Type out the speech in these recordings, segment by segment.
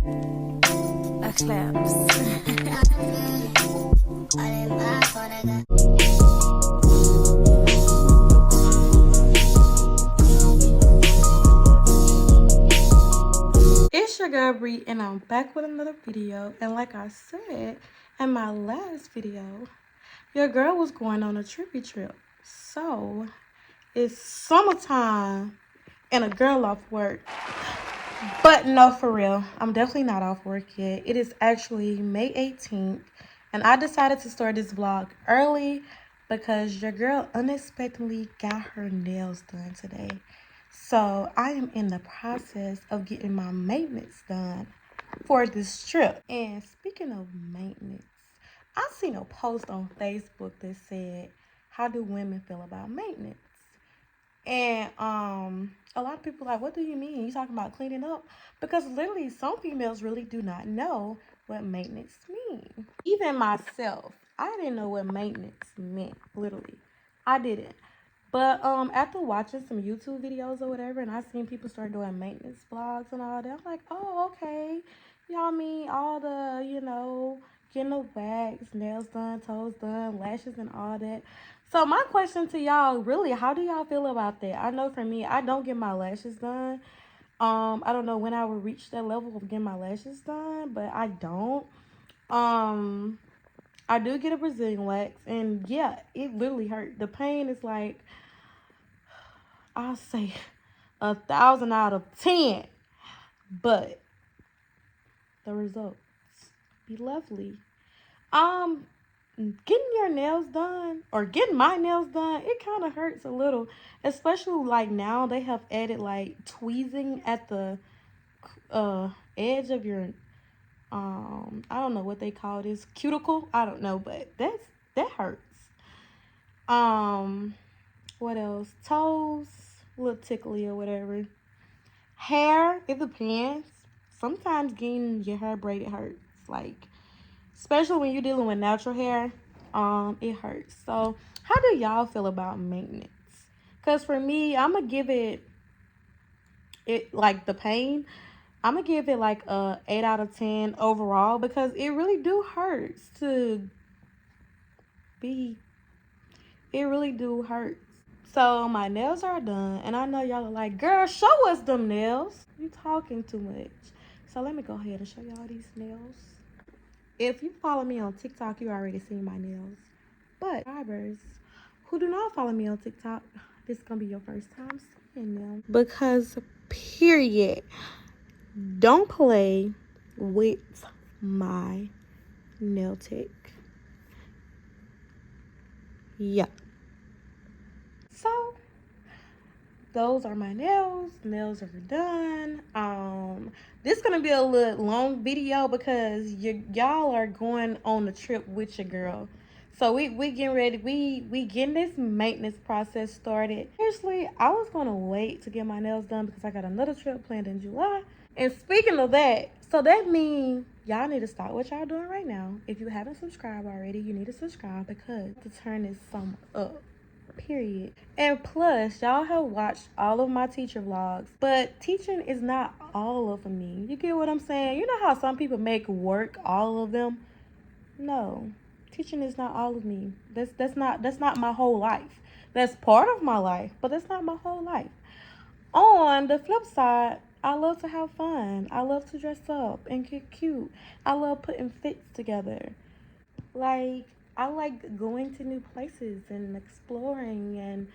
Back slaps. It's your girl Bree, and I'm back with another video. And like I said in my last video, your girl was going on a trippy trip. So it's summertime and a girl off work. But no, for real, I'm definitely not off work yet. It is actually May 18th, and I decided to start this vlog early because your girl unexpectedly got her nails done today. So I am in the process of getting my maintenance done for this trip. And speaking of maintenance, I seen a post on Facebook that said, how do women feel about maintenance? And a lot of people are like, what do you mean? You talking about cleaning up? Because literally some females really do not know what maintenance means. Even myself, I didn't know what maintenance meant, literally. I didn't. But after watching some YouTube videos or whatever, and I seen people start doing maintenance vlogs and all that, I'm like, oh, okay. Y'all mean all the, getting the wax, nails done, toes done, lashes and all that. So my question to y'all, really, how do y'all feel about that? I know for me, I don't get my lashes done. I don't know when I will reach that level of getting my lashes done, but I don't. I do get a Brazilian wax, and yeah, it literally hurt. The pain is like, I'll say 1,000 out of 10, but the results be lovely. Getting your nails done or getting my nails done, it kind of hurts a little, especially like now they have added like tweezing at the edge of your I don't know what they call this, cuticle. I don't know, but that hurts. What else? Toes, a little tickly or whatever. Hair, it depends. Sometimes getting your hair braided hurts, like especially when you're dealing with natural hair. It hurts. So how do y'all feel about maintenance? Because for me, I'm gonna give it like the pain, I'm gonna give it like a 8 out of 10 overall, because it really do hurts to be, it really do hurt. So my nails are done, and I know y'all are like, girl, show us them nails. You talking too much. So let me go ahead and show y'all these nails. If you follow me on TikTok, you already seen my nails. But subscribers who do not follow me on TikTok, this is gonna be your first time seeing them. Because period, don't play with my nail tech. Yeah. So those are my nails. Nails are done. This is gonna be a little long video because y'all are going on a trip with your girl. So we getting ready. We getting this maintenance process started. Seriously, I was gonna wait to get my nails done because I got another trip planned in July. And speaking of that, so that means y'all need to stop what y'all doing right now. If you haven't subscribed already, you need to subscribe because to turn this summer up. Period. And plus, y'all have watched all of my teacher vlogs, but teaching is not all of me. You get what I'm saying? You know how some people make work all of them? No. Teaching is not all of me. That's not my whole life. That's part of my life, but that's not my whole life. On the flip side, I love to have fun. I love to dress up and get cute. I love putting fits together. Like, I like going to new places and exploring and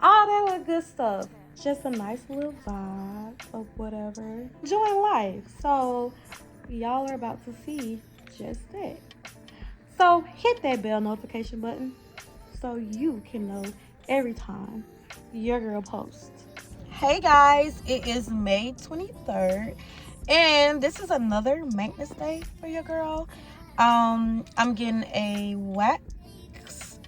all that little good stuff. Just a nice little vibe of whatever. Enjoying life. So, y'all are about to see just that. So, hit that bell notification button so you can know every time your girl posts. Hey guys, it is May 23rd, and this is another maintenance day for your girl. I'm getting a wax,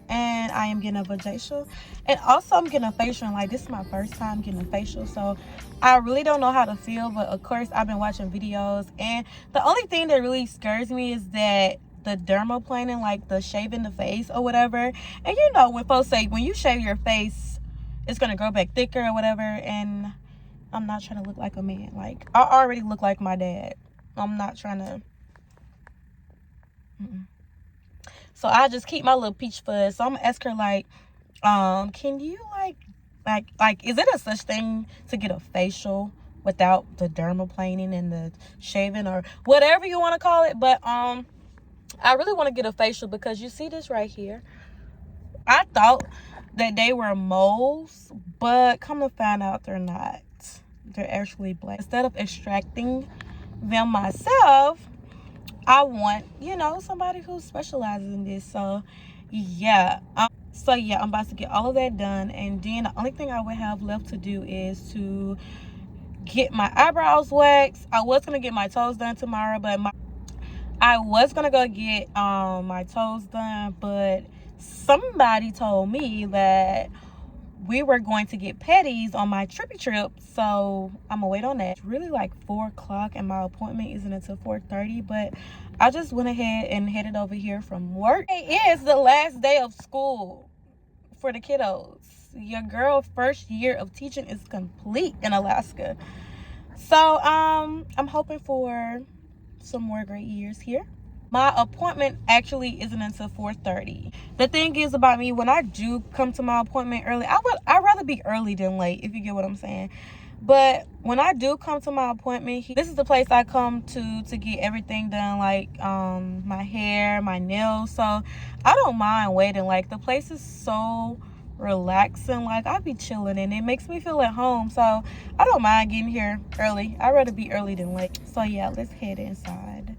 and I am getting a vajacial, and also I'm getting a facial. And like, this is my first time getting a facial, so I really don't know how to feel. But of course, I've been watching videos, and the only thing that really scares me is that the dermaplaning, like the shaving the face or whatever. And you know, when folks say when you shave your face, it's gonna grow back thicker or whatever, and I'm not trying to look like a man. Like, I already look like my dad. I'm not trying to. So I just keep my little peach fuzz. So I'm gonna ask her like, can you like, is it a such thing to get a facial without the dermaplaning and the shaving or whatever you want to call it? But I really want to get a facial because you see this right here. I thought that they were moles, but come to find out they're not. They're actually black. Instead of extracting them myself, I want, you know, somebody who specializes in this. So yeah. So I'm about to get all of that done, and then the only thing I would have left to do is to get my eyebrows waxed. I was gonna get my toes done tomorrow, but I was gonna go get my toes done, but somebody told me that we were going to get petties on my trippy trip, so I'm gonna wait on that. It's really like 4 o'clock and my appointment isn't until 4:30, but I just went ahead and headed over here from work. It is the last day of school for the kiddos. Your girl first year of teaching is complete in Alaska. So I'm hoping for some more great years here. My appointment actually isn't until 4:30. The thing is about me, when I do come to my appointment early, I'd rather be early than late, if you get what I'm saying. But when I do come to my appointment, this is the place I come to get everything done, like my hair, my nails. So I don't mind waiting. Like, the place is so relaxing. Like, I be chilling and it makes me feel at home. So I don't mind getting here early. I'd rather be early than late. So yeah, let's head inside.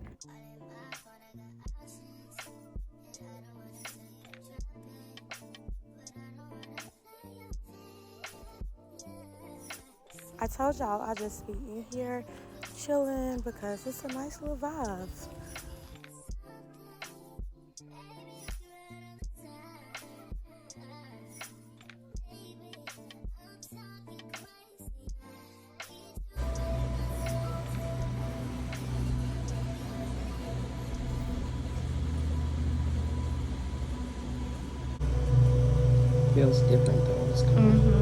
I told y'all I just be in here chilling because it's a nice little vibe. Feels different though. It's kind of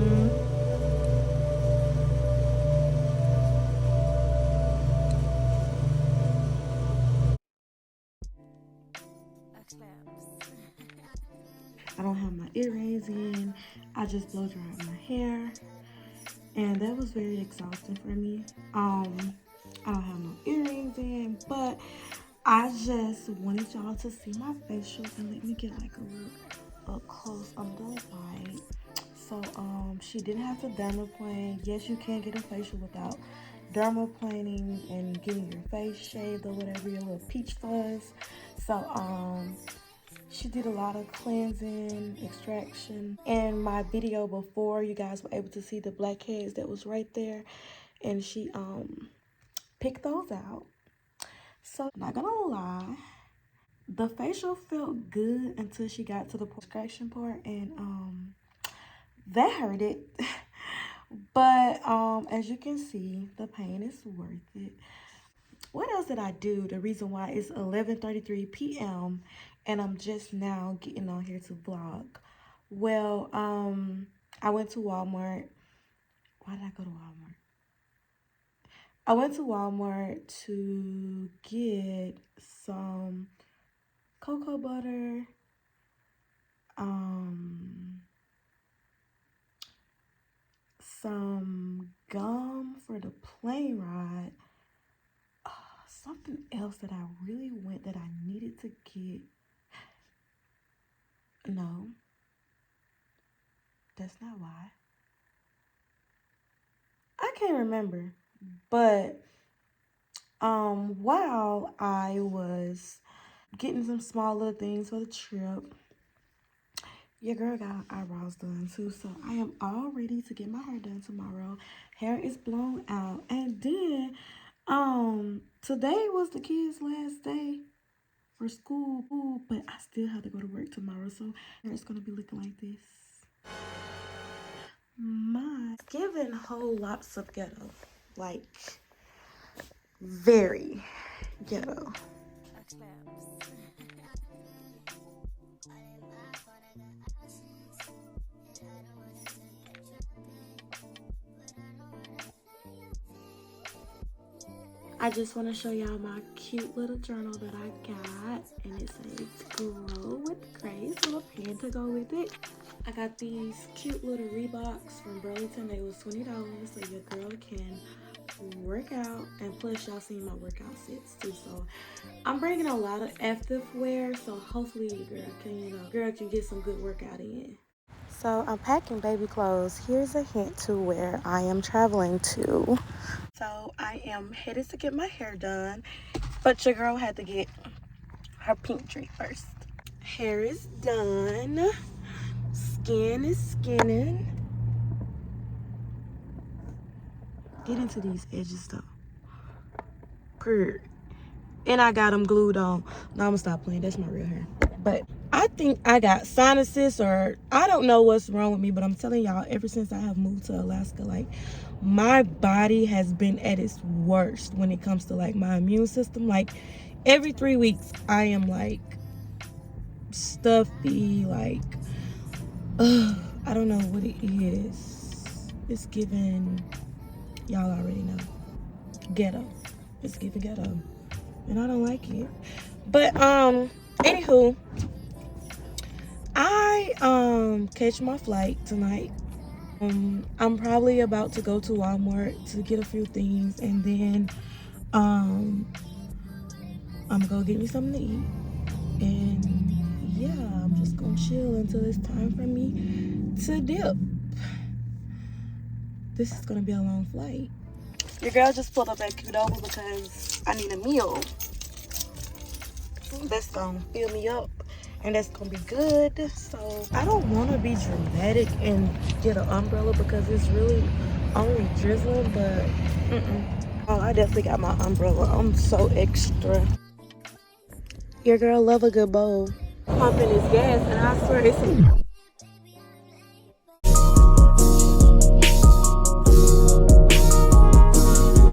I don't have my earrings in. I just blow dried my hair, and that was very exhausting for me. I don't have no earrings in, but I just wanted y'all to see my facial and let me get like a look up close of the light. So she didn't have to dermaplane. Yes, you can get a facial without dermaplaning and getting your face shaved or whatever, your little peach fuzz. So she did a lot of cleansing, extraction. In my video before, you guys were able to see the blackheads that was right there, and she picked those out. So not gonna lie, the facial felt good until she got to the extraction part, and that hurt it. But as you can see, the pain is worth it. What else did I do? The reason why it's 11:33 p.m. and I'm just now getting on here to vlog. Well, I went to Walmart. Why did I go to Walmart? I went to Walmart to get some cocoa butter, some gum for the plane ride. Something else that I really went that I needed to get. No, that's not why. I can't remember. But while I was getting some small little things for the trip, your girl got eyebrows done too. So I am all ready to get my hair done tomorrow. Hair is blown out. And then today was the kids' last day for school, but I still have to go to work tomorrow. So it's gonna be looking like this. My giving whole lots of ghetto. Like very ghetto. I just want to show y'all my cute little journal that I got, and it says Grow with Grace, little pen to go with it. I got these cute little Reeboks from Burlington. They was $20, so your girl can work out, and plus y'all seen my workout sets too. So I'm bringing a lot of active wear, so hopefully your girl can get some good workout in. So I'm packing baby clothes. Here's a hint to where I am traveling to. So I am headed to get my hair done, but your girl had to get her pink tree first. Hair is done. Skin is skinning. Get into these edges though. Purr. And I got them glued on. No, I'm gonna stop playing. That's my real hair. But I think I got sinuses, or I don't know what's wrong with me, but I'm telling y'all, ever since I have moved to Alaska, like, my body has been at its worst when it comes to like my immune system. Like every 3 weeks I am like stuffy, like I don't know what it is. It's giving, y'all already know, ghetto. It's giving ghetto, and I don't like it. But anywho, I catch my flight tonight. I'm probably about to go to Walmart to get a few things, and then I'm gonna go get me something to eat, and yeah, I'm just gonna chill until it's time for me to dip. This is gonna be a long flight. Your girl just pulled up at Qdoba because I need a meal that's gonna fill me up, and that's gonna be good. So I don't want to be dramatic and get an umbrella because it's really only drizzling, but oh, I definitely got my umbrella. I'm so extra. Your girl love a good bowl. Pumping his gas, and I swear it's